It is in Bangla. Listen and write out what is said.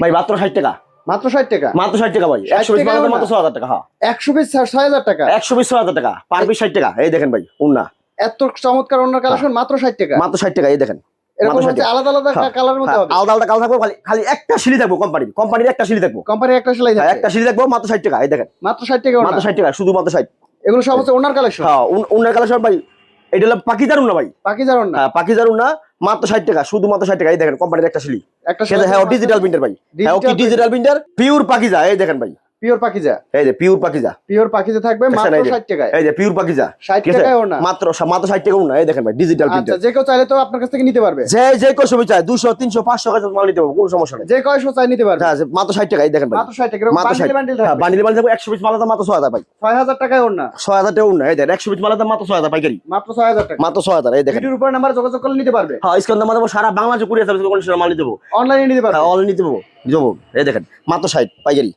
ভাই মাত্র 60 টাকা। মাত্র 60 টাকা। মাত্র 60 টাকা ভাই। 100 পিস মাত্র 6000 টাকা। হ্যাঁ 100 পিস 6000 টাকা। 100 পিস 6000 টাকা। পার পিস 60 টাকা। এই দেখেন ভাই উন্না। এত চমৎকার ওনার কালেকশন মাত্র 60 টাকা। মাত্র 60 টাকা। এই দেখেন এরকম হচ্ছে আলাদা আলাদা কালারের মধ্যে হবে। আলাদা আলাদা কালার থাকবে, খালি একটা সিলি থাকবে কোম্পানির একটা সিলি থাকবে। কোম্পানির একটা সেলাই থাকবে। একটা সিলি থাকবে মাত্র 60 টাকা। এই দেখেন মাত্র 60 টাকা। মাত্র 60 টাকা, শুধু মাত্র 60। এগুলো সব হচ্ছে ওনার কালেকশন। হ্যাঁ উন্নার কালেকশন ভাই। এটা হলো পাকিজার উন্না ভাই। পাকিজার ওন্না। হ্যাঁ পাকিজার উন্না মাত্র 60 টাকা, শুধু মাত্র 60 টাকা। এই দেখেন কোম্পানির একটা সিলি। একটা সেটা হ্যাঁ ডিজিটাল প্রিন্টার ভাই। হ্যাঁ কি ডিজিটাল প্রিন্টার পিওর পাকিজা। এই দেখেন ভাই পিওর পাকিজা। এই যে পিওর পাকিজা। পিওর পাকিজা থাকবে মাত্র 60 টাকায়। এই যে পিওর পাকিজা 60 টাকায় ওনা। মাত্র 60 টাকা উন্না। এই দেখেন ভাই ডিজিটাল প্রিন্টার। আচ্ছা যে কেউ চাইলে তো আপনার কাছ থেকে নিতে পারবে। যে কয় সময় চায় 200 300 500 টাকা মাল নিতে পারবো, কোনো সমস্যা নেই। যে কয়শো চাই নিতে পারবে। হ্যাঁ মাত্র 60 টাকা। এই দেখেন ভাই মাত্র 60 টাকা। মাত্র 60 বান্ডিল হ্যাঁ থাকবে। বান্ডিল থাকবে 100 পিস মাল দাম মাত্র 6000 ভাই। 6000 টাকায় ওনা। 6000 টাকা উন্না। এই দেখেন 100 পিস মাল দাম মাত্র 6000 পাইকারি। মাত্র 6000 টাকা। মাত্র 6000। এই দেখেন ভিডিওর উপর নাম্বার যোগাযোগ করলে নিতে পারবে। হ্যাঁ স্ক্রিন নাম্বার দেবো, সারা বাংলাদেশে কুরিয়ার সার্ভিস কন্ডিশনে মাল নিতে দেবো। অনলাইনে নিতে পারবে। হ্যাঁ অনলাইন নিতে দেবো। এই দেখেন মাত্র 60 পাইকারি।